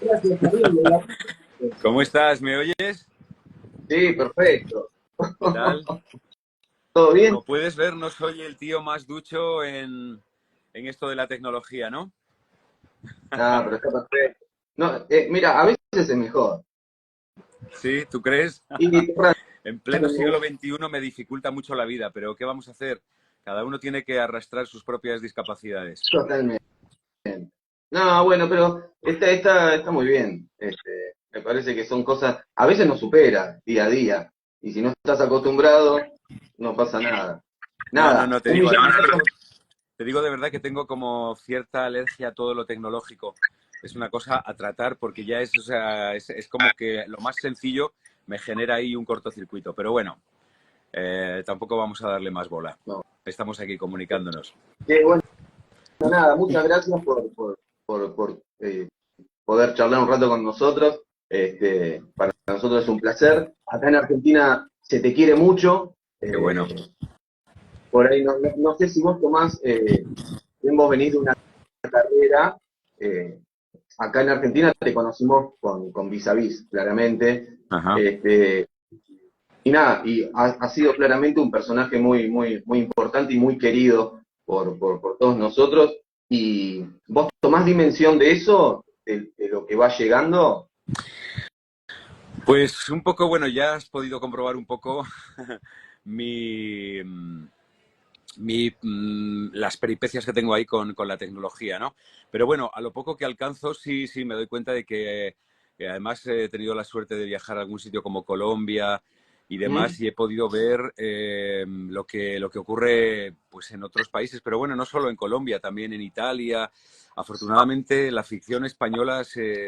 Gracias, Darío. ¿Cómo estás? ¿Me oyes? Sí, perfecto. ¿Qué tal? ¿Todo bien? Como puedes ver, no soy el tío más ducho en esto de la tecnología, ¿no? Ah, pero está perfecto. No, mira, a veces es mejor. Sí, ¿tú crees? Y En pleno siglo XXI me dificulta mucho la vida, pero ¿qué vamos a hacer? Cada uno tiene que arrastrar sus propias discapacidades. totalmente. No, bueno, pero está muy bien. Me parece que son cosas, a veces nos supera día a día. Y si no estás acostumbrado, no pasa nada. No, no, Nada, no, te un digo, millón además de gracias. te digo de verdad que tengo como cierta alergia a todo lo tecnológico. Es una cosa a tratar porque ya es, o sea, es como que lo más sencillo me genera ahí un cortocircuito. Pero bueno, tampoco vamos a darle más bola. No, Estamos aquí comunicándonos. bueno, nada, muchas gracias por poder charlar un rato con nosotros. Para nosotros es un placer. Acá en Argentina se te quiere mucho. Qué bueno. Por ahí no sé si vos Tomás, hemos venido una carrera. eh, Acá en Argentina te conocimos con Vis a Vis, claramente. Ajá. Este, y nada, ha sido claramente un personaje muy importante y muy querido por todos nosotros. ¿Y vos tomás dimensión de eso, de lo que va llegando? Pues un poco, bueno, ya has podido comprobar un poco mi, las peripecias que tengo ahí con la tecnología, ¿no? Pero bueno, a lo poco que alcanzo, sí, sí, me doy cuenta de que además he tenido la suerte de viajar a algún sitio como Colombia y ¿Mm? demás y he podido ver lo que ocurre pues, en otros países, pero bueno, no solo en Colombia, también en Italia. Afortunadamente, la ficción española se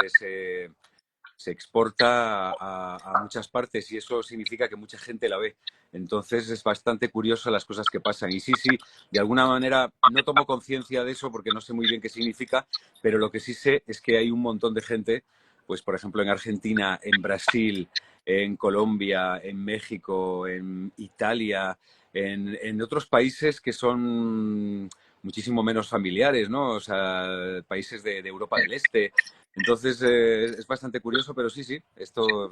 exporta a muchas partes y eso significa que mucha gente la ve. Entonces es bastante curioso las cosas que pasan. Y sí, sí, de alguna manera no tomo conciencia de eso porque no sé muy bien qué significa, pero lo que sí sé es que hay un montón de gente, pues por ejemplo en Argentina, en Brasil, en Colombia, en México, en Italia, en otros países que son muchísimo menos familiares, ¿no? O sea, países de Europa del Este, entonces es bastante curioso, pero sí, sí, esto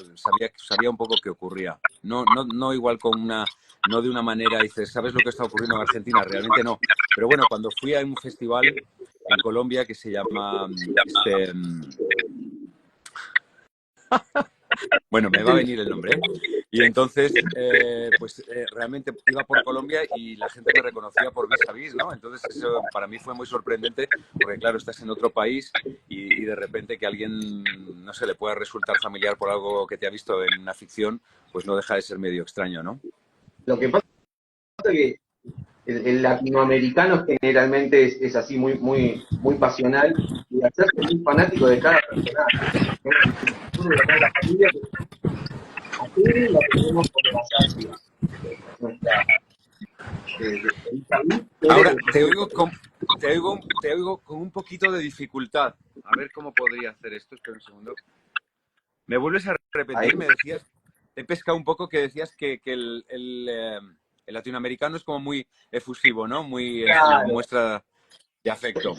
sabía un poco qué ocurría. No igual con una, no de una manera, dices, ¿sabes lo que está ocurriendo en Argentina? Realmente no. Pero bueno, cuando fui a un festival en Colombia que se llama, bueno, me va a venir el nombre, ¿eh? Y entonces, realmente iba por Colombia y la gente me reconocía por vis a vis, ¿no? Entonces eso para mí fue muy sorprendente porque, claro, estás en otro país y de repente que alguien, no sé, le pueda resultar familiar por algo que te ha visto en una ficción, pues no deja de ser medio extraño, ¿no? Lo que pasa es que el latinoamericano generalmente es así muy pasional y hacerse muy fanático de cada personaje. Nosotros acá en la familia, a Tere la tenemos como la sátira. Nuestra de Isabel, Tere Ahora, de Jesús. te oigo con un poquito de dificultad. A ver cómo podría hacer esto. Espera un segundo. ¿Me vuelves a Ahí, repetir? Me decías, te pesca un poco que decías que el latinoamericano es como muy efusivo, ¿no? Muy en su claro. muestra de afecto.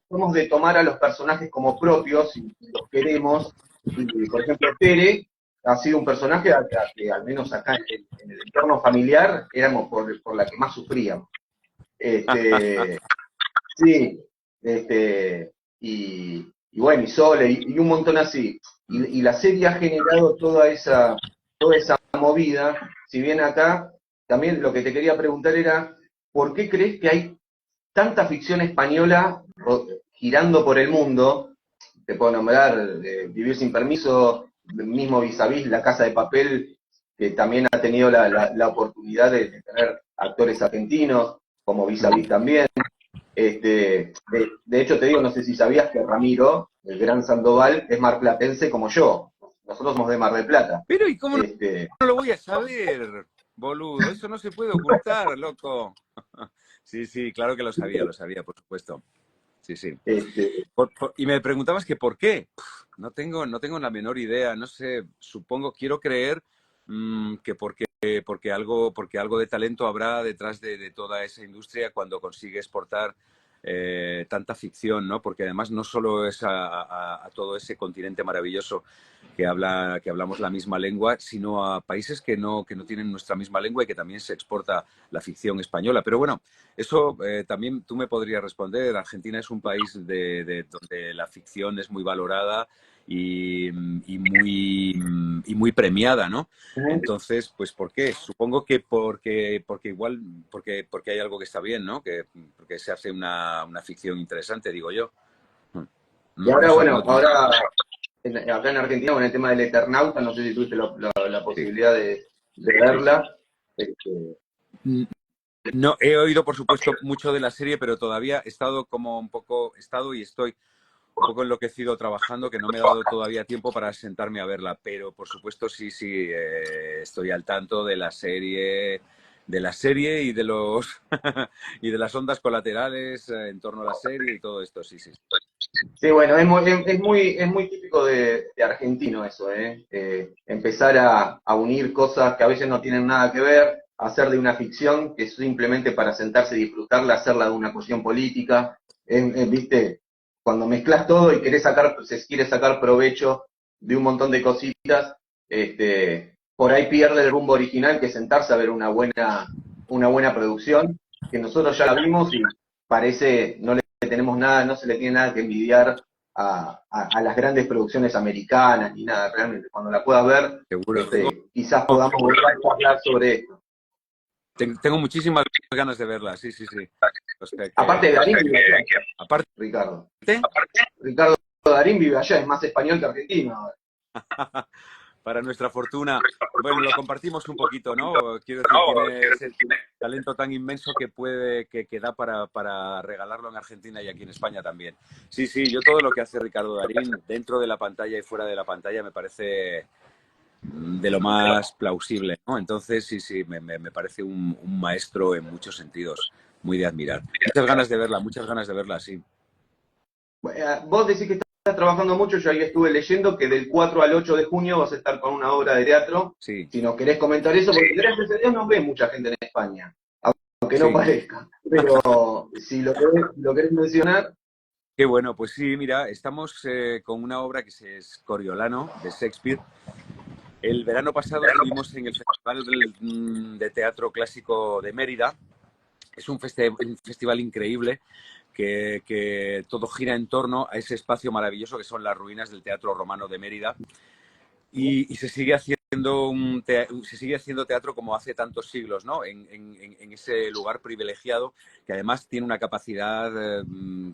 Somos de tomar a los personajes como propios y los queremos. Y, por ejemplo, Tere ha sido un personaje que al menos acá en el entorno familiar éramos por la que más sufríamos. Este, sí, y bueno, y Sole, y un montón así. Y la serie ha generado toda esa movida. Si bien acá, también lo que te quería preguntar era, ¿por qué crees que hay tanta ficción española girando por el mundo? Te puedo nombrar Vivir sin permiso, mismo Vis a Vis, La Casa de Papel, que también ha tenido la oportunidad de tener actores argentinos, como Vis a Vis también. De hecho, te digo, no sé si sabías que Ramiro, el gran Sandoval, es marplatense como yo. Nosotros somos de Mar del Plata. Pero ¿y cómo Este, no lo voy a saber, boludo? Eso no se puede ocultar, loco. Sí, sí, claro que lo sabía, por supuesto. Sí, sí. este, Y me preguntabas que por qué. No tengo la menor idea, no sé, supongo, quiero creer que porque algo de talento habrá detrás de toda esa industria cuando consigue exportar. tanta ficción, ¿no? Porque además no solo es a todo ese continente maravilloso que hablamos la misma lengua, sino a países que no tienen nuestra misma lengua y que también se exporta la ficción española. Pero bueno, eso también tú me podrías responder. Argentina es un país donde la ficción es muy valorada y muy premiada, ¿no? Entonces, pues ¿por qué? Supongo que porque igual, porque hay algo que está bien, ¿no? Porque se hace una ficción interesante, digo yo. Y ahora, Eso, bueno, no, ahora acá en Argentina con el tema del Eternauta, no sé si tuviste la sí. posibilidad de verla. Este, No, he oído, por supuesto, mucho de la serie, pero todavía he estado como un poco, he estado y estoy un poco enloquecido trabajando, que no me he dado todavía tiempo para sentarme a verla, pero por supuesto sí, estoy al tanto de la serie y de los y de las ondas colaterales en torno a la serie y todo esto, sí, sí. Sí, bueno, es muy típico de argentino eso, ¿eh? Empezar a unir cosas que a veces no tienen nada que ver, hacer de una ficción que es simplemente para sentarse y disfrutarla, hacerla de una cuestión política, ¿viste? Cuando mezclas todo y se quiere sacar provecho de un montón de cositas, por ahí pierde el rumbo original, que es sentarse a ver una buena producción, que nosotros ya la vimos y parece, no le tenemos nada, no se le tiene nada que envidiar a las grandes producciones americanas ni nada, realmente. Cuando la pueda ver, Seguro. quizás podamos volver a hablar sobre esto. Tengo muchísimas ganas de verla, sí, sí, sí. O sea Aparte de Darín vive allá, aparte, Ricardo. Ricardo Darín vive allá, es más español que argentino ahora. para nuestra fortuna, bueno, lo compartimos un poquito, ¿no? Quiero decir, tiene ese talento tan inmenso que da para regalarlo en Argentina y aquí en España también. Sí, sí, yo todo lo que hace Ricardo Darín, dentro de la pantalla y fuera de la pantalla, me parece de lo más plausible, ¿no? Entonces, sí, me parece un maestro en muchos sentidos, muy de admirar. Muchas ganas de verla, sí. Vos decís que estás trabajando mucho, yo ahí estuve leyendo que del 4 al 8 de junio vas a estar con una obra de teatro. Sí, Si nos querés comentar eso, porque gracias a Dios nos ve mucha gente en España, aunque no sí. parezca. Pero si lo querés mencionar, Qué bueno, pues sí, mira, estamos con una obra que es Coriolano, de Shakespeare. El verano pasado estuvimos en el Festival de Teatro Clásico de Mérida. Es un festival increíble que todo gira en torno a ese espacio maravilloso que son las ruinas del Teatro Romano de Mérida. Y se sigue haciendo teatro como hace tantos siglos, ¿no? En ese lugar privilegiado que además tiene una capacidad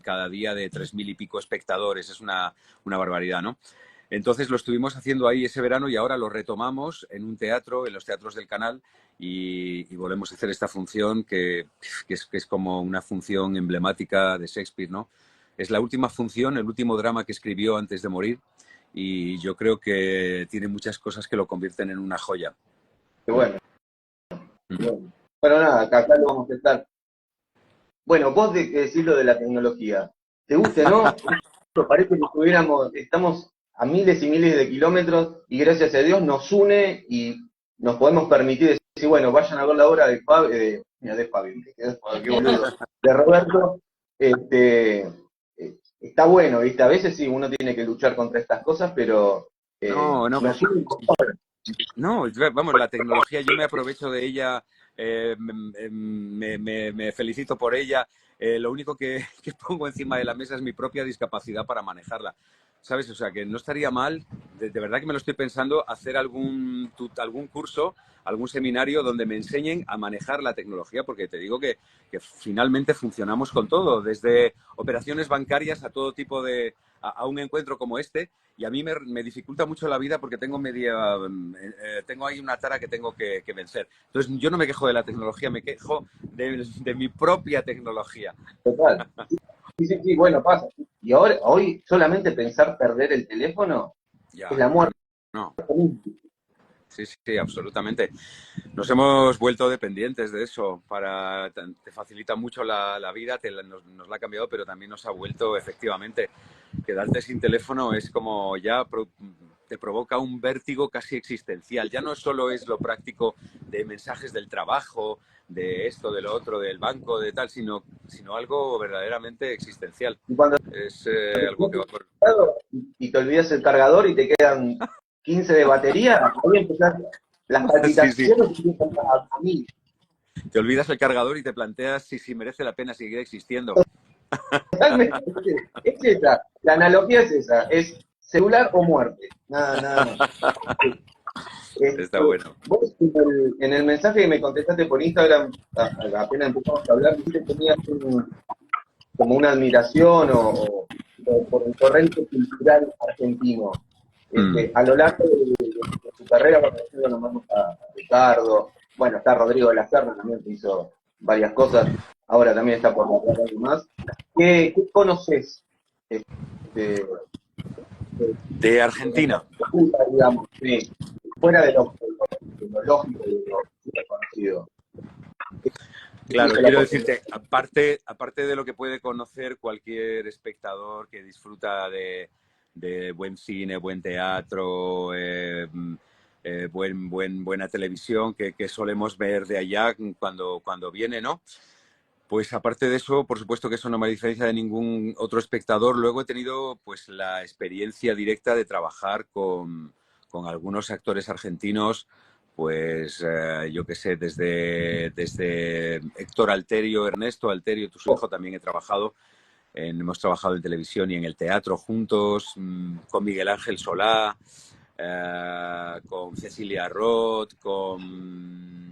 cada día de 3.000 y pico espectadores. Es una barbaridad, ¿no? Entonces lo estuvimos haciendo ahí ese verano y ahora lo retomamos en un teatro, en los teatros del canal, y volvemos a hacer esta función que es como una función emblemática de Shakespeare, ¿no? Es la última función, el último drama que escribió antes de morir y yo creo que tiene muchas cosas que lo convierten en una joya. que Mm, bueno, mm. bueno. Bueno, nada, acá lo vamos a estar. Bueno, vos que decís lo de la tecnología, ¿te guste, no? Parece que estamos a miles y miles de kilómetros y gracias a Dios nos une y nos podemos permitir decir, bueno, vayan a ver la obra de Fabio, mira, de Fabio, qué boludo, de Roberto, está bueno, ¿viste? A veces sí, uno tiene que luchar contra estas cosas, pero No, no, nos une. no, vamos, la tecnología, yo me aprovecho de ella, me felicito por ella. Lo único que pongo encima de la mesa es mi propia discapacidad para manejarla. ¿Sabes? O sea, que no estaría mal, de verdad que me lo estoy pensando, hacer algún curso, algún seminario donde me enseñen a manejar la tecnología, porque te digo que finalmente funcionamos con todo, desde operaciones bancarias a todo tipo a un encuentro como este, y a mí me dificulta mucho la vida porque tengo ahí una tara que tengo que vencer. Entonces, yo no me quejo de la tecnología, me quejo de mi propia tecnología. Total. Sí, sí, sí, bueno, pasa. Y ahora, hoy solamente pensar perder el teléfono es Ya, la no, muerte. no. Sí, sí, absolutamente. Nos hemos vuelto dependientes de eso. Te facilita mucho la vida, nos la ha cambiado, pero también nos ha vuelto efectivamente. Quedarte sin teléfono es como ya te provoca un vértigo casi existencial. Ya no solo es lo práctico de mensajes del trabajo, de esto, de lo otro, del banco, de tal, sino algo verdaderamente existencial. Y cuando Es te algo que va quedas por... sentado y te olvidas el cargador y te quedan 15 de batería, ahí empezás, las Sí, sí. palpitaciones empiezan a mí. Te olvidas el cargador y te planteas si merece la pena seguir existiendo. Totalmente. Es esa, la analogía es esa, es celular o muerte, nada más. Está Este, bueno. vos en el mensaje que me contestaste por Instagram, apenas empezamos a hablar, viste que tenías como una admiración por el torrente cultural argentino. Mm. A lo largo de tu carrera, por ejemplo, nombramos a Ricardo, bueno, está Rodrigo de la Serna también, que hizo varias cosas, ahora también está por la algo más. ¿Qué conoces de, De Argentina. digamos, sí, fuera de lo lógico y de lo super conocido? Claro, Incluso la quiero posibilidad. decirte, aparte de lo que puede conocer cualquier espectador que disfruta de buen cine, buen teatro, buena televisión que solemos ver de allá cuando viene, ¿no? Pues aparte de eso, por supuesto que eso no me diferencia de ningún otro espectador. Luego he tenido pues la experiencia directa de trabajar con algunos actores argentinos, pues yo qué sé, desde Héctor Alterio, Ernesto Alterio, tu su hijo, también he trabajado. Hemos trabajado en televisión y en el teatro juntos, con Miguel Ángel Solá, con Cecilia Roth, con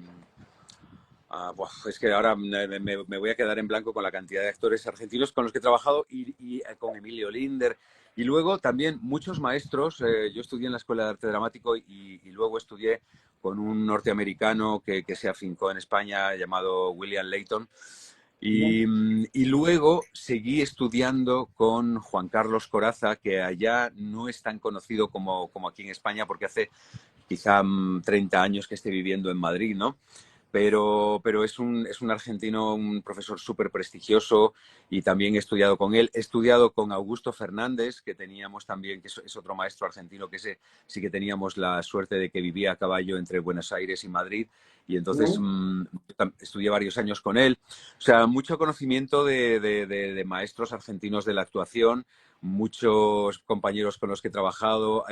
es que ahora me voy a quedar en blanco con la cantidad de actores argentinos con los que he trabajado y con Emilio Linder. Y luego también muchos maestros. Yo estudié en la Escuela de Arte Dramático y luego estudié con un norteamericano que se afincó en España llamado William Layton. Y luego seguí estudiando con Juan Carlos Corazza, que allá no es tan conocido como aquí en España, porque hace quizá 30 años que esté viviendo en Madrid, ¿no? Pero es un argentino, un profesor súper prestigioso y también he estudiado con él. He estudiado con Augusto Fernández, que teníamos también, que es otro maestro argentino, que sí que teníamos la suerte de que vivía a caballo entre Buenos Aires y Madrid. Y entonces estudié varios años con él. O sea, mucho conocimiento de maestros argentinos de la actuación, muchos compañeros con los que he trabajado.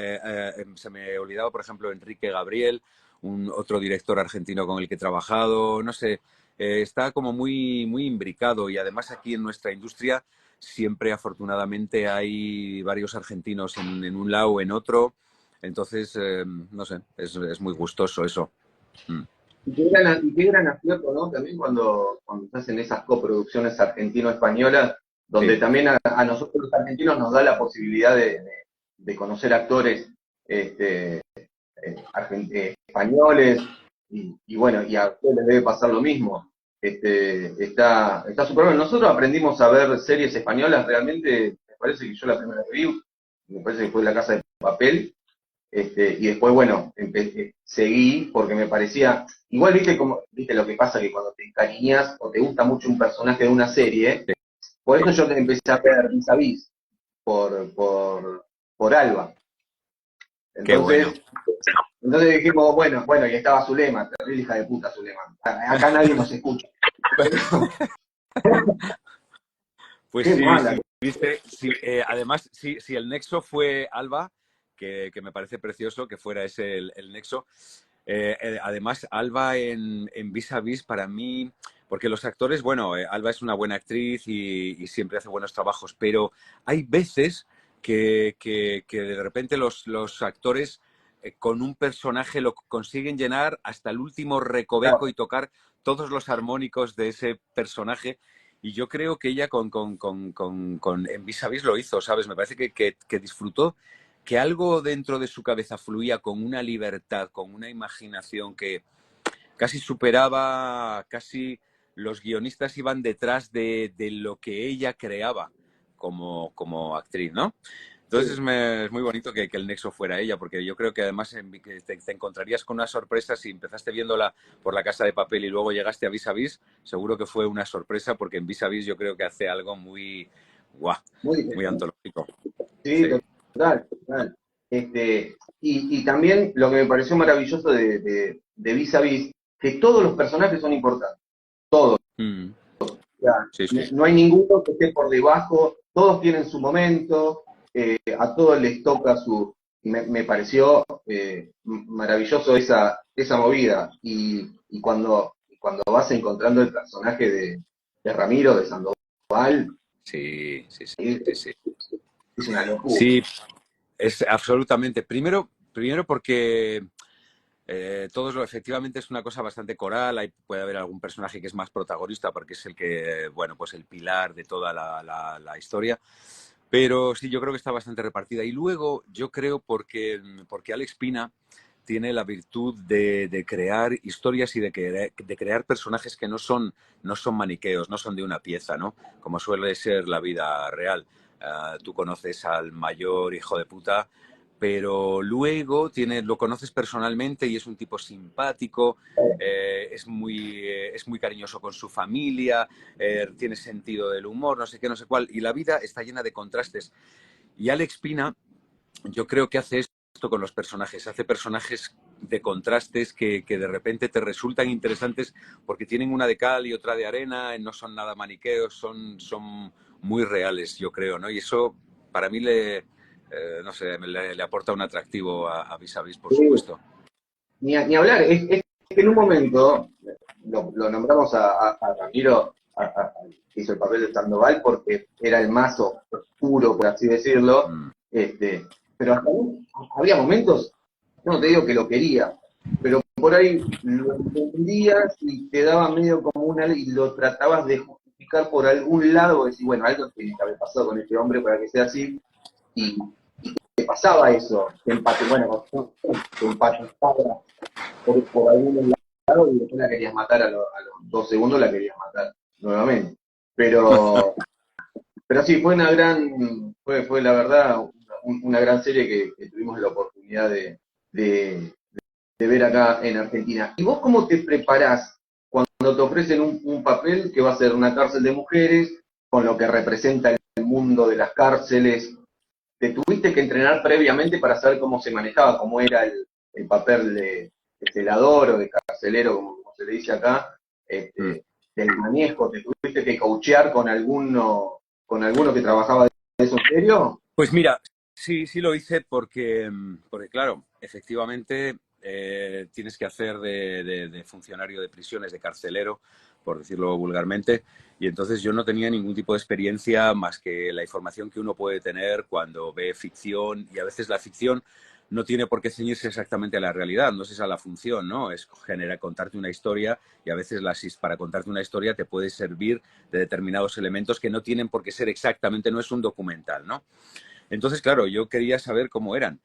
Se me olvidaba, por ejemplo, Enrique Gabriel, otro director argentino con el que he trabajado, no sé, está como muy imbricado y además aquí en nuestra industria siempre afortunadamente hay varios argentinos en un lado o en otro, entonces, no sé, es muy gustoso eso. Mm. Y qué gran acierto, ¿no? También cuando estás en esas coproducciones argentino-españolas, donde Sí, también a nosotros los argentinos nos da la posibilidad de conocer actores este, españoles, y bueno, y a ustedes les debe pasar lo mismo. Está súper bueno. Nosotros aprendimos a ver series españolas, realmente, me parece que yo la primera que vi, me parece que fue La Casa de Papel, y después, bueno, seguí porque me parecía, igual viste lo que pasa que cuando te encariñas o te gusta mucho un personaje de una serie, sí, por eso yo te empecé a ver Vis a Vis, por Alba. qué bueno. Entonces dijimos, bueno, y estaba Zulema, terrible hija de puta Zulema. Acá nadie nos escucha. Pues Qué sí, mala. sí, viste, sí, además, si el nexo fue Alba, que me parece precioso que fuera ese el nexo. Además, Alba en Vis a Vis para mí, porque los actores, bueno, Alba es una buena actriz y siempre hace buenos trabajos, pero hay veces que de repente los actores con un personaje lo consiguen llenar hasta el último recoveco y tocar todos los armónicos de ese personaje. Y yo creo que ella en Vis a Vis lo hizo, ¿sabes? Me parece que disfrutó, que algo dentro de su cabeza fluía con una libertad, con una imaginación que casi superaba, casi los guionistas iban detrás de lo que ella creaba como actriz, ¿no? Entonces es muy bonito que el nexo fuera ella, porque yo creo que además que te encontrarías con una sorpresa si empezaste viéndola por La Casa de Papel y luego llegaste a Vis a Vis, seguro que fue una sorpresa porque en Vis a Vis yo creo que hace algo guau, Muy muy interesante. antológico. Sí, Sí. total, total. y también lo que me pareció maravilloso de Vis a Vis, que todos los personajes son importantes, todos. Mm, Sea, sí, sí. no hay ninguno que esté por debajo, todos tienen su momento, a todos les toca su... Me pareció maravilloso esa movida. Y cuando vas encontrando el personaje de Ramiro, de Sandoval, Sí, sí, sí, es, sí, sí. es una locura. Sí, es absolutamente. Primero porque todos efectivamente es una cosa bastante coral. Puede haber algún personaje que es más protagonista porque es el que, bueno, pues el pilar de toda la historia. Pero sí, yo creo que está bastante repartida. Y luego yo creo porque Alex Pina tiene la virtud de crear historias y de crear personajes que no son maniqueos, no son de una pieza, ¿no? Como suele ser la vida real. Tú conoces al mayor hijo de puta, pero luego lo conoces personalmente y es un tipo simpático, es muy cariñoso con su familia, tiene sentido del humor, no sé qué, no sé cuál, y la vida está llena de contrastes. Y Alex Pina, yo creo que hace esto con los personajes, hace personajes de contrastes que de repente te resultan interesantes porque tienen una de cal y otra de arena, no son nada maniqueos, son muy reales, yo creo, ¿no? Y eso para mí no sé, le aporta un atractivo a Vis a Vis, por Sí, supuesto. ni hablar, es que en un momento lo nombramos a Ramiro, que hizo el papel de Sandoval, porque era el más oscuro, por así decirlo, Mm. pero hasta ahí había momentos, no te digo que lo quería, pero por ahí lo entendías y te daba medio como y lo tratabas de justificar por algún lado, decir, bueno, algo tiene que haber pasado con este hombre para que sea así, y te pasaba eso, bueno, te empatizaba por algún lado y después la querías matar a los 2 segundos, la querías matar nuevamente. Pero, pero sí, fue la verdad una gran serie que tuvimos la oportunidad de, de ver acá en Argentina. ¿Y vos cómo te preparás cuando te ofrecen un papel que va a ser una cárcel de mujeres, con lo que representa el mundo de las cárceles? ¿Te tuviste que entrenar previamente para saber cómo se manejaba, cómo era el papel de celador o de carcelero, como se le dice acá, Mm. del manejo? ¿Te tuviste que coachear con alguno que trabajaba de eso en serio? Pues mira, sí, sí lo hice porque claro, efectivamente tienes que hacer de funcionario de prisiones, de carcelero, por decirlo vulgarmente, y entonces yo no tenía ningún tipo de experiencia más que la información que uno puede tener cuando ve ficción, y a veces la ficción no tiene por qué ceñirse exactamente a la realidad, no es esa la función, ¿no? Es contarte una historia y a veces para contarte una historia te puede servir de determinados elementos que no tienen por qué ser exactamente, no es un documental, ¿no? Entonces, claro, yo quería saber cómo eran.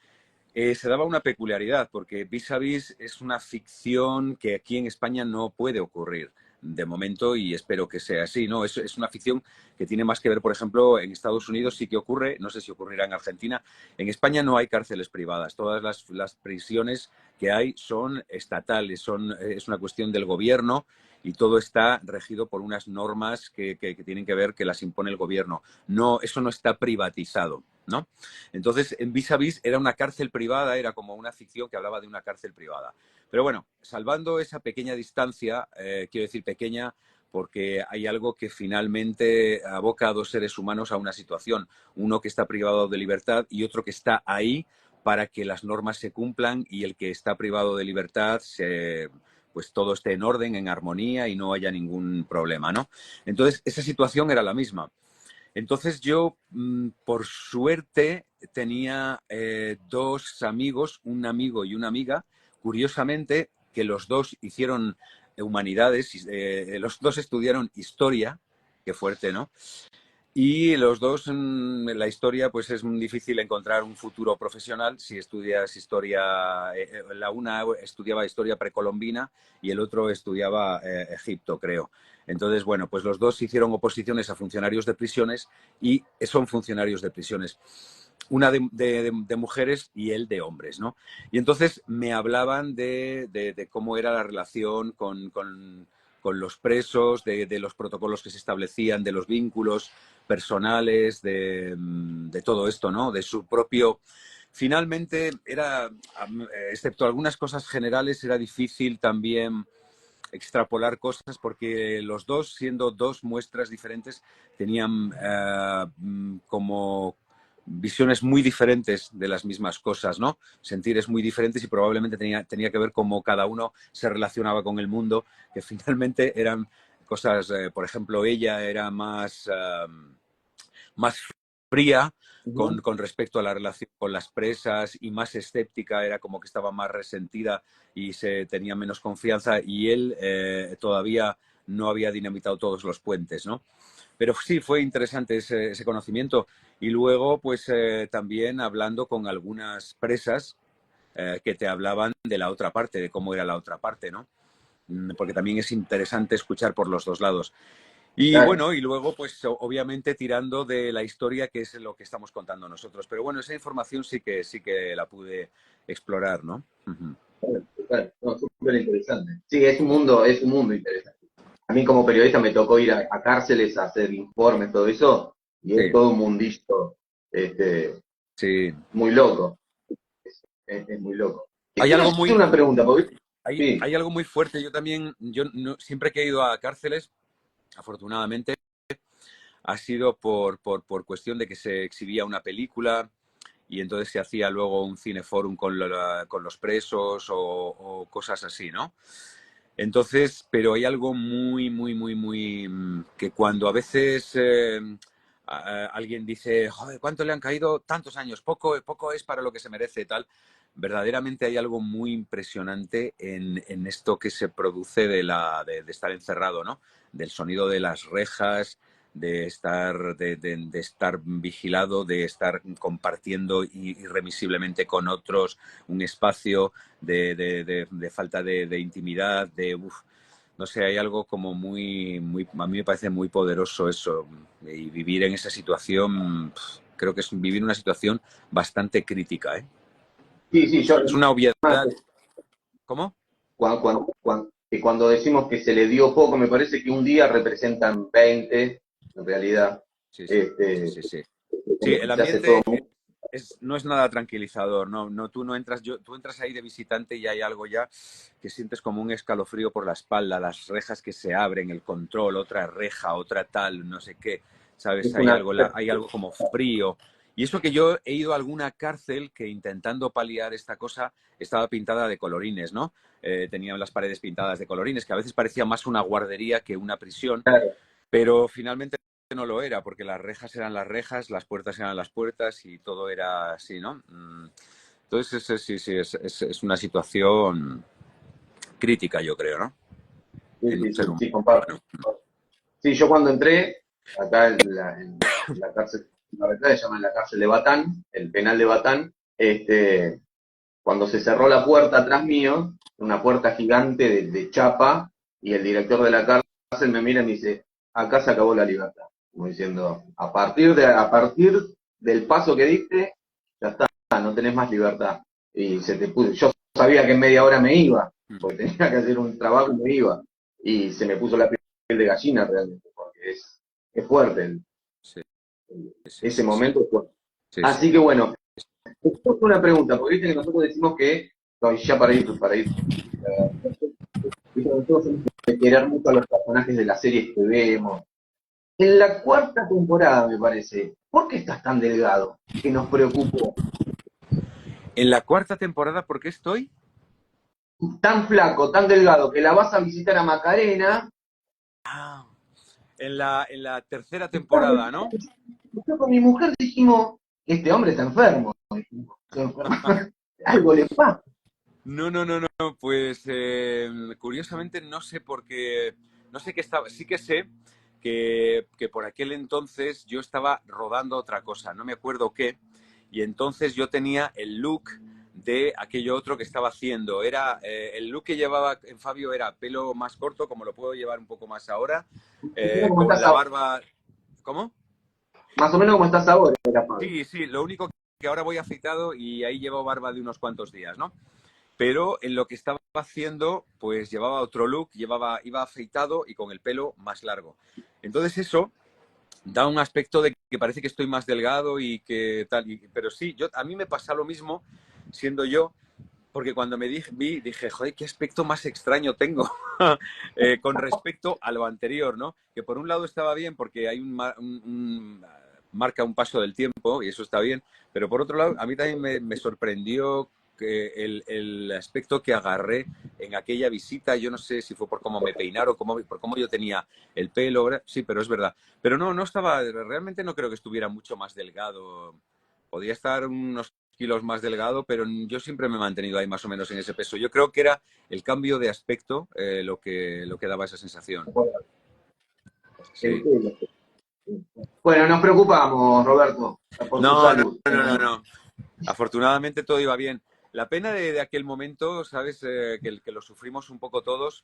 Se daba una peculiaridad, porque Vis a Vis es una ficción que aquí en España no puede ocurrir de momento y espero que sea así, ¿no? Es una ficción que tiene más que ver, por ejemplo, en Estados Unidos sí que ocurre, no sé si ocurrirá en Argentina. En España no hay cárceles privadas, todas las prisiones que hay son estatales, es una cuestión del gobierno y todo está regido por unas normas que tienen que ver que las impone el gobierno. No, eso no está privatizado, ¿no? Entonces, en Vis a Vis era una cárcel privada, era como una ficción que hablaba de una cárcel privada. Pero bueno, salvando esa pequeña distancia, quiero decir pequeña porque hay algo que finalmente aboca a dos seres humanos a una situación, uno que está privado de libertad y otro que está ahí para que las normas se cumplan y el que está privado de libertad pues todo esté en orden, en armonía y no haya ningún problema, ¿no? Entonces, esa situación era la misma. Entonces yo, por suerte, tenía dos amigos, un amigo y una amiga, curiosamente, que los dos hicieron humanidades, los dos estudiaron historia, qué fuerte, ¿no? Y los dos, en la historia, pues es muy difícil encontrar un futuro profesional si estudias historia. La una estudiaba historia precolombina y el otro estudiaba Egipto, creo. Entonces, bueno, pues los dos hicieron oposiciones a funcionarios de prisiones y son funcionarios de prisiones. Una de mujeres y él de hombres, ¿no? Y entonces me hablaban de cómo era la relación con los presos, de los protocolos que se establecían, de los vínculos personales, de todo esto, ¿no? De su propio finalmente era, excepto algunas cosas generales, era difícil también extrapolar cosas porque los dos, siendo dos muestras diferentes, tenían como visiones muy diferentes de las mismas cosas, ¿no? Sentires muy diferentes y probablemente tenía que ver cómo cada uno se relacionaba con el mundo, que finalmente eran cosas, por ejemplo, ella era más fría con respecto a la relación con las presas y más escéptica, era como que estaba más resentida y se tenía menos confianza, y él todavía no había dinamitado todos los puentes, ¿no? Pero sí, fue interesante ese conocimiento. Y luego, pues también hablando con algunas presas que te hablaban de la otra parte, de cómo era la otra parte, ¿no? Porque también es interesante escuchar por los dos lados. Y Claro. bueno, y luego, pues obviamente tirando de la historia, que es lo que estamos contando nosotros. Pero bueno, esa información sí que la pude explorar, ¿no? Ujú. Claro, no, súper interesante. Sí, es un mundo interesante. A mí como periodista me tocó ir a cárceles a hacer informes, todo eso, y es Sí, todo un mundillo este, sí. muy loco. Es muy loco. Te Hay quiero algo hacer muy, una pregunta, porque sí, hay algo muy fuerte. Yo siempre que he ido a cárceles, afortunadamente, ha sido por cuestión de que se exhibía una película y entonces se hacía luego un cineforum con los presos o cosas así, ¿no? Entonces, pero hay algo muy, que cuando a veces alguien dice, joder, ¿cuánto le han caído? Tantos años, poco es para lo que se merece, tal. Verdaderamente hay algo muy impresionante en esto que se produce de estar encerrado, ¿no? Del sonido de las rejas, de estar vigilado, de estar compartiendo irremisiblemente con otros un espacio, de falta de intimidad, no sé, hay algo como a mí me parece muy poderoso eso. Y vivir en esa situación, creo que es vivir una situación bastante crítica, ¿eh? sí, sí, yo Es una obviedad. ¿Cómo? que cuando decimos que se le dio poco, me parece que un día representan 20, en realidad. Sí, sí, sí, Este, sí, sí. Sí, como que el se hace todo ambiente muy... no es nada tranquilizador, no, tú no entras, tú entras ahí de visitante y hay algo ya que sientes como un escalofrío por la espalda, las rejas que se abren, el control, otra reja, otra tal, no sé qué, ¿sabes? Es una... Hay algo como frío. Y eso que yo he ido a alguna cárcel que intentando paliar esta cosa estaba pintada de colorines, ¿no? Tenían las paredes pintadas de colorines, que a veces parecía más una guardería que una prisión, pero finalmente no lo era, porque las rejas eran las rejas, las puertas eran las puertas y todo era así, ¿no? Entonces, sí, es una situación crítica, yo creo, ¿no? Sí, En un sí, ser sí, humano. sí, comparto. Sí, yo cuando entré, acá en la cárcel, la verdad se llama la cárcel de Batán, el penal de Batán, cuando se cerró la puerta atrás mío, una puerta gigante de chapa, y el director de la cárcel me mira y me dice, acá se acabó la libertad. Como diciendo, a partir del paso que diste, ya está, no tenés más libertad. Y yo sabía que en media hora me iba, porque tenía que hacer un trabajo y me iba. Y se me puso la piel de gallina realmente, porque es fuerte, Sí, sí, ese sí, sí. momento es fuerte. Sí, sí. Así que bueno, esto es una pregunta, porque viste que nosotros decimos que, no, ya para ir, viste que nosotros tenemos que querer mucho a los personajes de las series que vemos. En la cuarta temporada, me parece, ¿por qué estás tan delgado? Que nos preocupó. En la cuarta temporada, ¿por qué estoy? Tan flaco, tan delgado, que la vas a visitar a Macarena. Ah, en la tercera temporada, ¿no? Yo con mi mujer dijimos, este hombre está enfermo. Algo le pasa. No, pues curiosamente no sé por qué, no sé qué estaba, sí que sé que por aquel entonces yo estaba rodando otra cosa, no me acuerdo qué, y entonces yo tenía el look de aquello otro que estaba haciendo. El look que llevaba en Fabio era pelo más corto, como lo puedo llevar un poco más ahora, Como con estás la ahora. barba. ¿Cómo? Más o menos como estás ahora, era Fabio. Sí, sí, lo único que ahora voy afeitado y ahí llevo barba de unos cuantos días, ¿no? Pero en lo que estaba haciendo, pues llevaba otro look, iba afeitado y con el pelo más largo. Entonces eso da un aspecto de que parece que estoy más delgado y que tal. Pero sí, a mí me pasa lo mismo siendo yo, porque cuando vi, dije, joder, qué aspecto más extraño tengo con respecto a lo anterior, ¿no? Que por un lado estaba bien porque hay marca un paso del tiempo y eso está bien, pero por otro lado a mí también me sorprendió que el aspecto que agarré en aquella visita. Yo no sé si fue por cómo me peinaron, por cómo yo tenía el pelo, ¿verdad? Sí, pero es verdad. Pero no estaba, realmente no creo que estuviera mucho más delgado. Podía estar unos kilos más delgado, pero yo siempre me he mantenido ahí más o menos en ese peso. Yo creo que era el cambio de aspecto lo que daba esa sensación. Sí. Entiendo. Bueno, nos preocupamos, Roberto, por tu No, no, salud. no, no, no. Afortunadamente todo iba bien. La pena de aquel momento, ¿sabes? Que lo sufrimos un poco todos,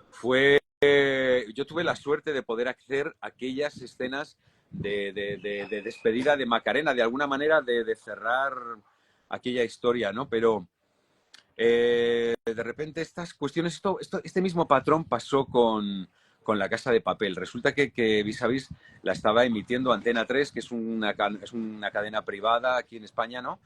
fue... yo tuve la suerte de poder hacer aquellas escenas de despedida de Macarena, de alguna manera de cerrar aquella historia, ¿no? Pero de repente estas cuestiones, este mismo patrón pasó con La Casa de Papel. Resulta que Vis a Vis la estaba emitiendo Antena 3, que es una cadena privada aquí en España, ¿no?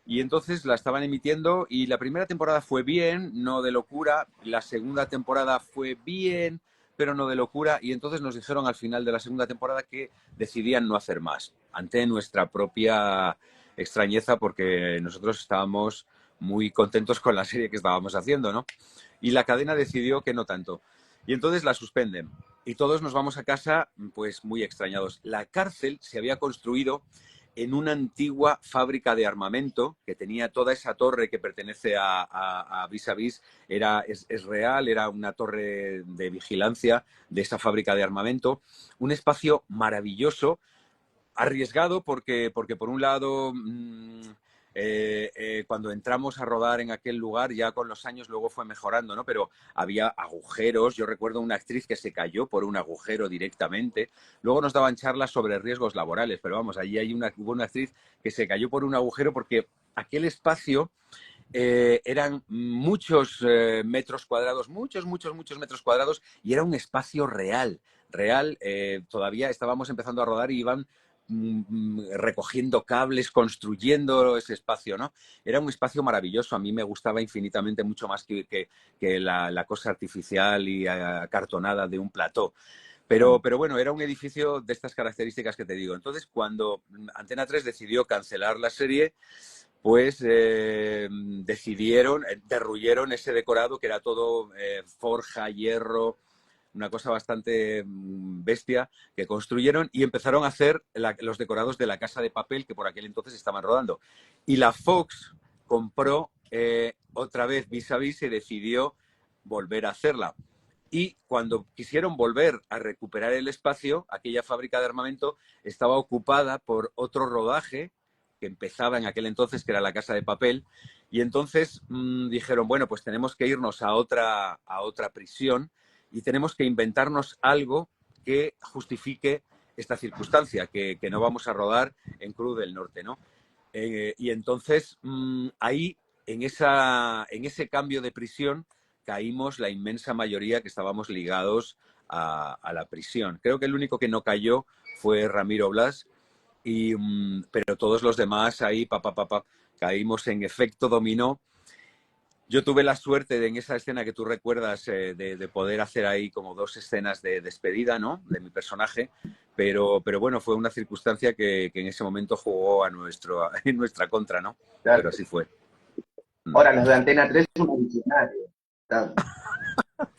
Y entonces la estaban emitiendo y la primera temporada fue bien, no de locura. La segunda temporada fue bien, pero no de locura. Y entonces nos dijeron al final de la segunda temporada que decidían no hacer más, ante nuestra propia extrañeza, porque nosotros estábamos muy contentos con la serie que estábamos haciendo, ¿no? Y la cadena decidió que no tanto. Y entonces la suspenden. Y todos nos vamos a casa, pues muy extrañados. La cárcel se había construido en una antigua fábrica de armamento que tenía toda esa torre que pertenece a Vis a Vis. Es real, era una torre de vigilancia de esa fábrica de armamento. Un espacio maravilloso, arriesgado porque por un lado, cuando entramos a rodar en aquel lugar, ya con los años luego fue mejorando, ¿no? Pero había agujeros. Yo recuerdo una actriz que se cayó por un agujero directamente. Luego nos daban charlas sobre riesgos laborales, pero vamos, allí hubo una actriz que se cayó por un agujero porque aquel espacio eran muchos metros cuadrados, muchos metros cuadrados, y era un espacio real. Todavía estábamos empezando a rodar y iban recogiendo cables, construyendo ese espacio, ¿no? Era un espacio maravilloso. A mí me gustaba infinitamente mucho más que la cosa artificial y acartonada de un plató. Pero bueno, era un edificio de estas características que te digo. Entonces, cuando Antena 3 decidió cancelar la serie, pues derruyeron ese decorado que era todo forja, hierro, una cosa bastante bestia que construyeron, y empezaron a hacer los decorados de La Casa de Papel que por aquel entonces estaban rodando. Y la Fox compró otra vez Vis a Vis y decidió volver a hacerla. Y cuando quisieron volver a recuperar el espacio, aquella fábrica de armamento estaba ocupada por otro rodaje que empezaba en aquel entonces, que era La Casa de Papel. Y entonces dijeron, bueno, pues tenemos que irnos a otra prisión y tenemos que inventarnos algo que justifique esta circunstancia, que no vamos a rodar en Cruz del Norte, ¿no? Y entonces ahí, en ese cambio de prisión, caímos la inmensa mayoría que estábamos ligados a la prisión. Creo que el único que no cayó fue Ramiro Blas, pero todos los demás ahí, caímos en efecto dominó. Yo tuve la suerte en esa escena que tú recuerdas de poder hacer ahí como dos escenas de despedida, ¿no? De mi personaje, pero bueno, fue una circunstancia que en ese momento jugó en nuestra contra, ¿no? Claro. Pero así fue. Ahora, los de Antena 3 son originarios.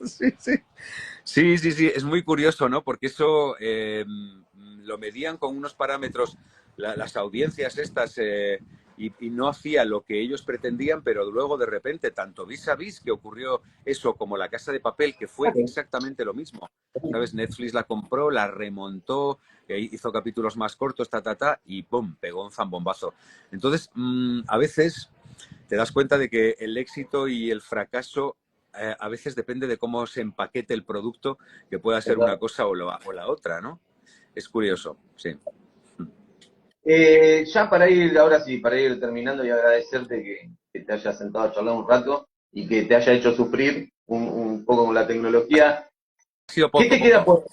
Sí, sí. Sí, es muy curioso, ¿no? Porque eso lo medían con unos parámetros, las audiencias estas, y no hacía lo que ellos pretendían, pero luego de repente, tanto Vis a Vis, que ocurrió eso, como La Casa de Papel, que fue exactamente lo mismo. ¿Sabes? Netflix la compró, la remontó, hizo capítulos más cortos, y ¡pum! Pegó un zambombazo. Entonces, a veces te das cuenta de que el éxito y el fracaso a veces depende de cómo se empaquete el producto, que pueda ser una cosa o la otra, ¿no? Es curioso, sí. Ya para ir, ahora sí, para ir terminando y agradecerte que te hayas sentado a charlar un rato y que te haya hecho sufrir un poco con la tecnología. Ha sido ¿Qué poco, te queda por,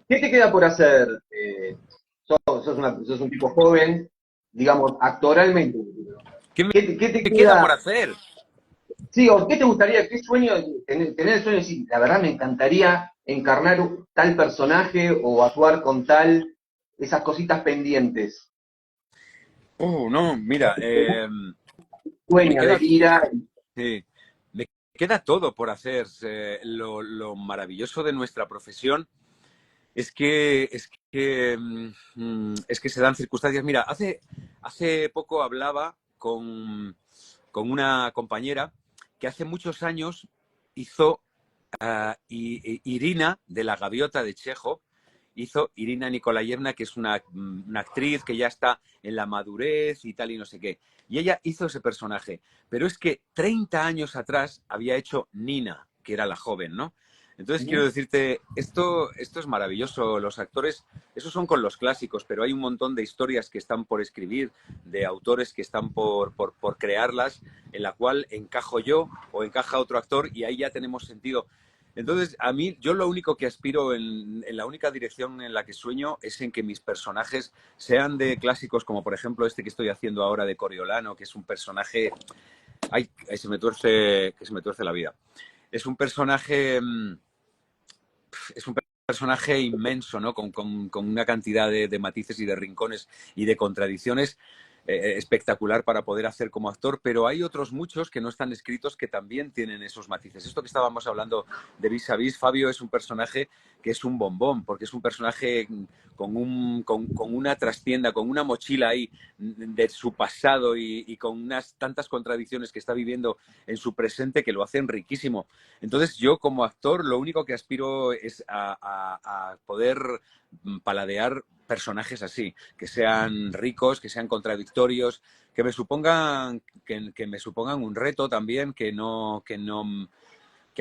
¿Qué te queda por hacer? Sos un tipo joven, digamos, actoralmente. ¿Qué ¿Qué te me queda por queda? hacer? Sí, o qué te gustaría, qué sueño, tener el sueño de decir, la verdad me encantaría encarnar tal personaje o actuar con tal, esas cositas pendientes. No, mira, me Sueño, queda, delira. sí, me queda todo por hacer. Lo maravilloso de nuestra profesión es que se dan circunstancias. Mira, hace poco hablaba con una compañera que hace muchos años hizo Irina de la Gaviota de Chekhov, hizo Irina Nikolayevna, que es una actriz que ya está en la madurez y tal y no sé qué. Y ella hizo ese personaje. Pero es que 30 años atrás había hecho Nina, que era la joven, ¿no? Entonces quiero decirte, esto es maravilloso. Los actores, esos son con los clásicos, pero hay un montón de historias que están por escribir, de autores que están por crearlas, en la cual encajo yo o encaja otro actor y ahí ya tenemos sentido. Entonces, a mí, yo lo único que aspiro en la única dirección en la que sueño es en que mis personajes sean de clásicos, como por ejemplo este que estoy haciendo ahora de Coriolano, que es un personaje, ay, que se me tuerce la vida. Es un personaje, es un personaje inmenso, ¿no? Con una cantidad de matices y de rincones y de contradicciones espectacular para poder hacer como actor, pero hay otros muchos que no están escritos que también tienen esos matices. Esto que estábamos hablando de Vis a Vis, Fabio es un personaje que es un bombón, porque es un personaje con una trastienda, con una mochila ahí de su pasado y con unas tantas contradicciones que está viviendo en su presente que lo hacen riquísimo. Entonces yo como actor lo único que aspiro es a poder paladear personajes así, que sean ricos, que sean contradictorios, que me supongan un reto también, que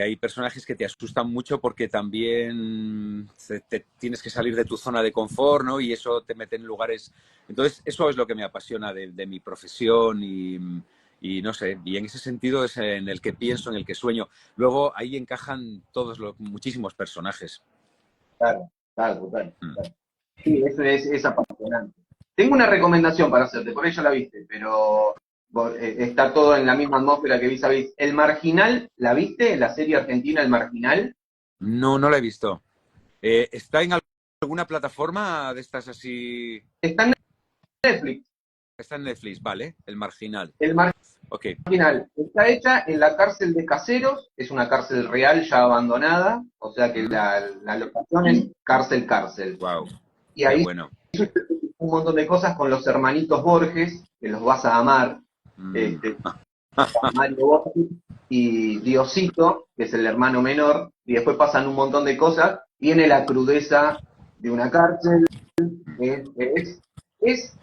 hay personajes que te asustan mucho porque también te tienes que salir de tu zona de confort, ¿no? Y eso te mete en lugares. Entonces, eso es lo que me apasiona de mi profesión y no sé, y en ese sentido es en el que pienso, en el que sueño. Luego ahí encajan muchísimos personajes. Claro, claro, total. Mm. Sí, eso es apasionante. Tengo una recomendación para hacerte, por eso la viste, pero está todo en la misma atmósfera que Vis a Vis. El Marginal, ¿la viste? La serie argentina El Marginal. No, no la he visto. ¿Está en alguna plataforma de estas así? Está en Netflix. Está en Netflix, vale. El Marginal. El Ok. Marginal está hecha en la cárcel de Caseros, es una cárcel real ya abandonada, o sea que la locación es cárcel. Wow, Y qué ahí bueno. un montón de cosas con los hermanitos Borges, que los vas a amar. Mm. Este, Mario Borges y Diosito, que es el hermano menor, y después pasan un montón de cosas, viene la crudeza de una cárcel, es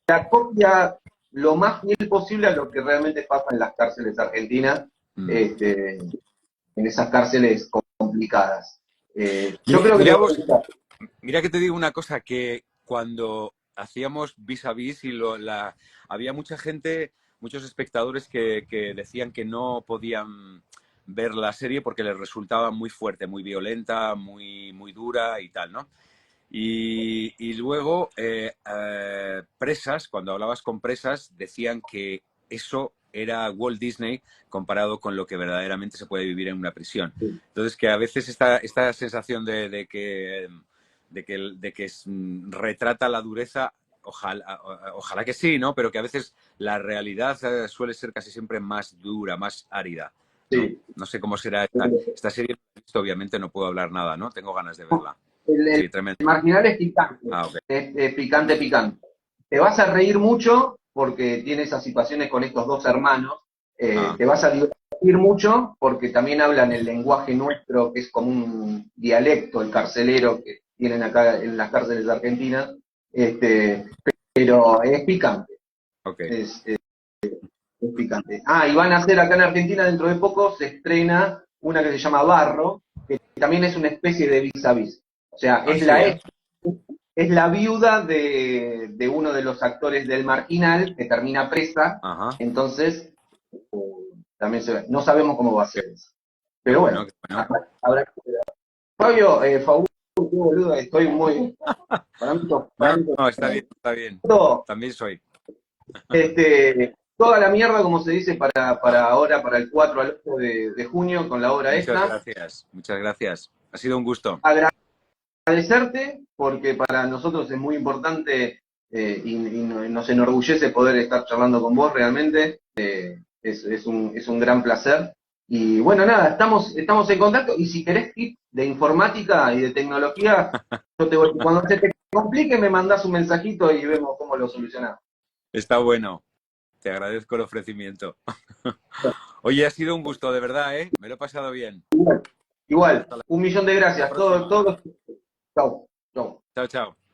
la copia lo más fiel posible a lo que realmente pasa en las cárceles argentinas, Mm. este, en esas cárceles complicadas. Yo Mira, creo que te mira va a vos, gustar. mira que te digo una cosa, que cuando hacíamos vis a vis había mucha gente, muchos espectadores que decían que no podían ver la serie porque les resultaba muy fuerte, muy violenta, muy dura y tal, ¿no? Y luego, presas, cuando hablabas con presas, decían que eso era Walt Disney comparado con lo que verdaderamente se puede vivir en una prisión. Entonces, que a veces esta sensación de que retrata la dureza, ojalá que sí, ¿no? Pero que a veces la realidad suele ser casi siempre más dura, más árida, ¿no? Sí. No sé cómo será esta serie, obviamente no puedo hablar nada, ¿no? Tengo ganas de verla. El Sí, tremendo. marginal es picante, Ah, ok. es picante. Te vas a reír mucho porque tiene esas situaciones con estos dos hermanos. Ah, Te vas a divertir mucho porque también hablan el lenguaje nuestro, que es como un dialecto, el carcelero que tienen acá en las cárceles argentinas. Este, pero es picante, ok. es picante. Ah, y van a hacer acá en Argentina dentro de poco, se estrena una que se llama Barro, que también es una especie de vis a vis. O sea, Así, ¿eh? es la viuda de uno de los actores del Marginal que termina presa, Ajá. entonces también no sabemos cómo va a Qué, ser eso. qué Pero bueno, bueno, qué bueno. habrá que ver. Fabio, qué boludo, estoy muy... Para mí, para No, mí, no, está bien, está bien. todo, También soy. toda la mierda, como se dice, para ahora, para el 4 al 8 de junio, con la obra Muchas esta. gracias, muchas gracias. Ha sido un gusto. Agradecerte, porque para nosotros es muy importante y nos enorgullece poder estar charlando con vos realmente. Es un gran placer. Y bueno, nada, estamos en contacto. Y si querés tips de informática y de tecnología, cuando se te complique me mandás un mensajito y vemos cómo lo solucionamos. Está bueno. Te agradezco el ofrecimiento. Oye, ha sido un gusto, de verdad, ¿eh? Me lo he pasado bien. Igual, Hasta un millón de la gracias. próxima. Chau, chau. Chao, chao.